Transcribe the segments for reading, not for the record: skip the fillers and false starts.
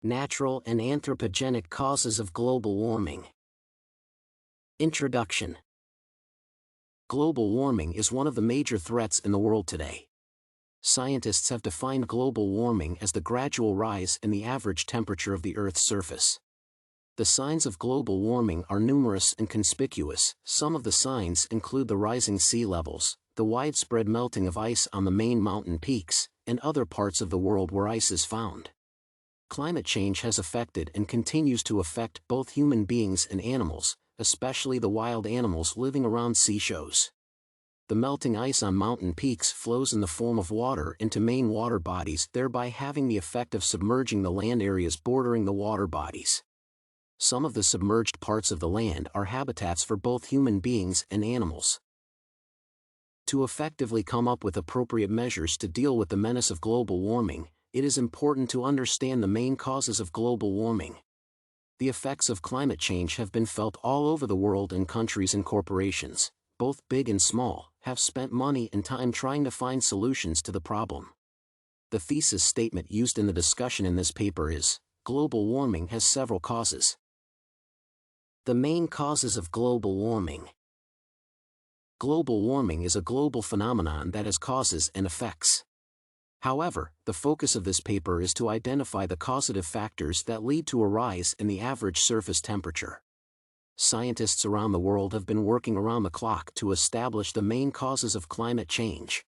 Natural and anthropogenic causes of global warming. Introduction. Global warming is one of the major threats in the world today. Scientists have defined global warming as the gradual rise in the average temperature of the Earth's surface. The signs of global warming are numerous and conspicuous. Some of the signs include the rising sea levels, the widespread melting of ice on the main mountain peaks, and other parts of the world where ice is found. Climate change has affected and continues to affect both human beings and animals, especially the wild animals living around seashores. The melting ice on mountain peaks flows in the form of water into main water bodies, thereby having the effect of submerging the land areas bordering the water bodies. Some of the submerged parts of the land are habitats for both human beings and animals. To effectively come up with appropriate measures to deal with the menace of global warming, it is important to understand the main causes of global warming. The effects of climate change have been felt all over the world, and countries and corporations, both big and small, have spent money and time trying to find solutions to the problem. The thesis statement used in the discussion in this paper is, global warming has several causes. The main causes of global warming. Global warming is a global phenomenon that has causes and effects. However, the focus of this paper is to identify the causative factors that lead to a rise in the average surface temperature. Scientists around the world have been working around the clock to establish the main causes of climate change.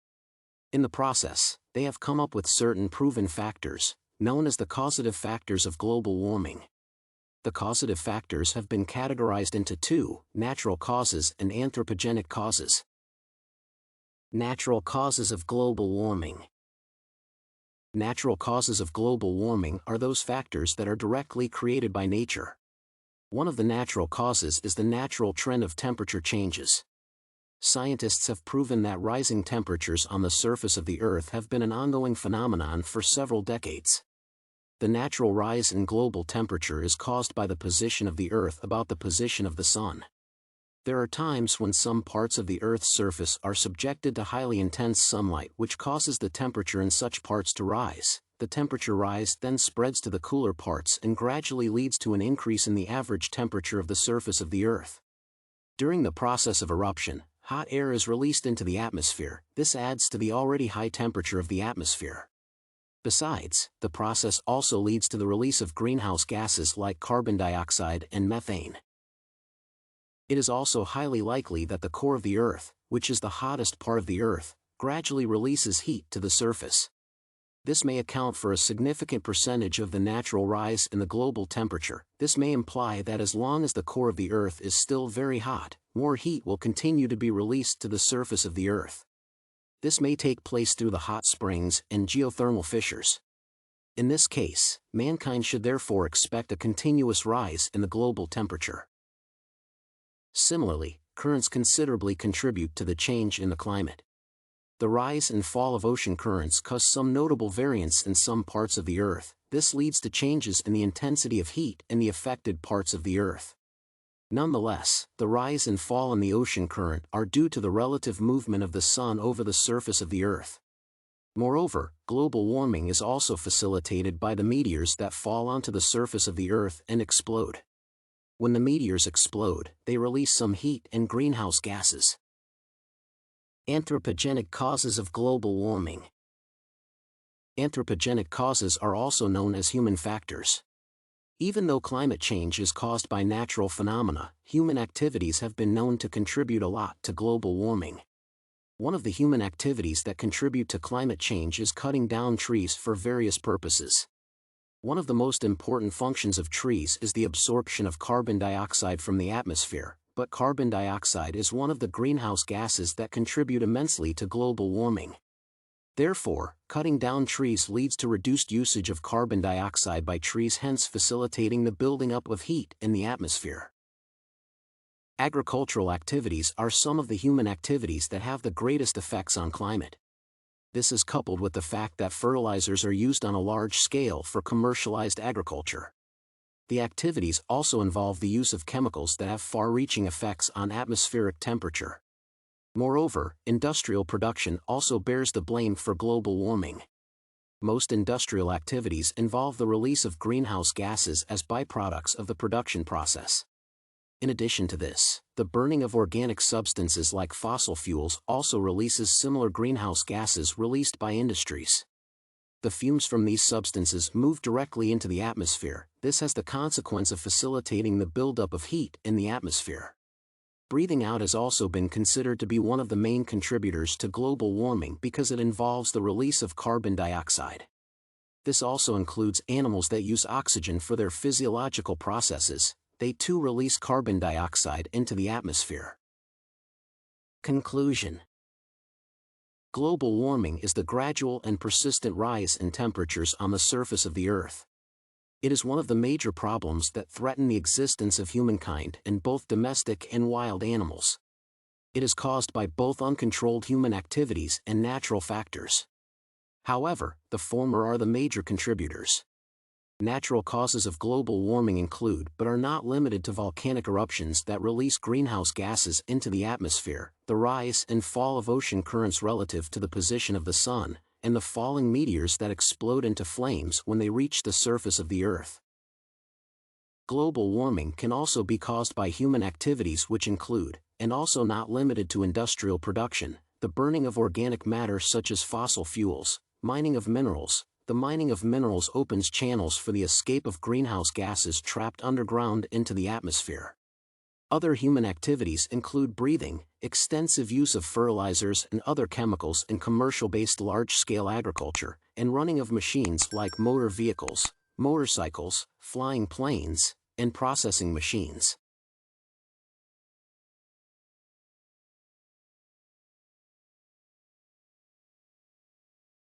In the process, they have come up with certain proven factors, known as the causative factors of global warming. The causative factors have been categorized into two: natural causes and anthropogenic causes. Natural causes of global warming. Natural causes of global warming are those factors that are directly created by nature. One of the natural causes is the natural trend of temperature changes. Scientists have proven that rising temperatures on the surface of the Earth have been an ongoing phenomenon for several decades. The natural rise in global temperature is caused by the position of the Earth about the position of the Sun. There are times when some parts of the Earth's surface are subjected to highly intense sunlight, which causes the temperature in such parts to rise. The temperature rise then spreads to the cooler parts and gradually leads to an increase in the average temperature of the surface of the Earth. During the process of eruption, hot air is released into the atmosphere. This adds to the already high temperature of the atmosphere. Besides, the process also leads to the release of greenhouse gases like carbon dioxide and methane. It is also highly likely that the core of the Earth, which is the hottest part of the Earth, gradually releases heat to the surface. This may account for a significant percentage of the natural rise in the global temperature. This may imply that as long as the core of the Earth is still very hot, more heat will continue to be released to the surface of the Earth. This may take place through the hot springs and geothermal fissures. In this case, mankind should therefore expect a continuous rise in the global temperature. Similarly, currents considerably contribute to the change in the climate. The rise and fall of ocean currents cause some notable variance in some parts of the Earth. This leads to changes in the intensity of heat in the affected parts of the Earth. Nonetheless, the rise and fall in the ocean current are due to the relative movement of the Sun over the surface of the Earth. Moreover, global warming is also facilitated by the meteors that fall onto the surface of the Earth and explode. When the meteors explode, they release some heat and greenhouse gases. Anthropogenic causes of global warming. Anthropogenic causes are also known as human factors. Even though climate change is caused by natural phenomena, human activities have been known to contribute a lot to global warming. One of the human activities that contribute to climate change is cutting down trees for various purposes. One of the most important functions of trees is the absorption of carbon dioxide from the atmosphere, but carbon dioxide is one of the greenhouse gases that contribute immensely to global warming. Therefore, cutting down trees leads to reduced usage of carbon dioxide by trees, hence facilitating the building up of heat in the atmosphere. Agricultural activities are some of the human activities that have the greatest effects on climate. This is coupled with the fact that fertilizers are used on a large scale for commercialized agriculture. The activities also involve the use of chemicals that have far-reaching effects on atmospheric temperature. Moreover, industrial production also bears the blame for global warming. Most industrial activities involve the release of greenhouse gases as byproducts of the production process. In addition to this, the burning of organic substances like fossil fuels also releases similar greenhouse gases released by industries. The fumes from these substances move directly into the atmosphere. This has the consequence of facilitating the buildup of heat in the atmosphere. Breathing out has also been considered to be one of the main contributors to global warming because it involves the release of carbon dioxide. This also includes animals that use oxygen for their physiological processes. They too release carbon dioxide into the atmosphere. Conclusion: global warming is the gradual and persistent rise in temperatures on the surface of the Earth. It is one of the major problems that threaten the existence of humankind and both domestic and wild animals. It is caused by both uncontrolled human activities and natural factors. However, the former are the major contributors. Natural causes of global warming include but are not limited to volcanic eruptions that release greenhouse gases into the atmosphere, the rise and fall of ocean currents relative to the position of the sun, and the falling meteors that explode into flames when they reach the surface of the Earth. Global warming can also be caused by human activities which include, and also not limited to industrial production, the burning of organic matter such as fossil fuels, mining of minerals. The mining of minerals opens channels for the escape of greenhouse gases trapped underground into the atmosphere. Other human activities include breathing, extensive use of fertilizers and other chemicals in commercial-based large-scale agriculture, and running of machines like motor vehicles, motorcycles, flying planes, and processing machines.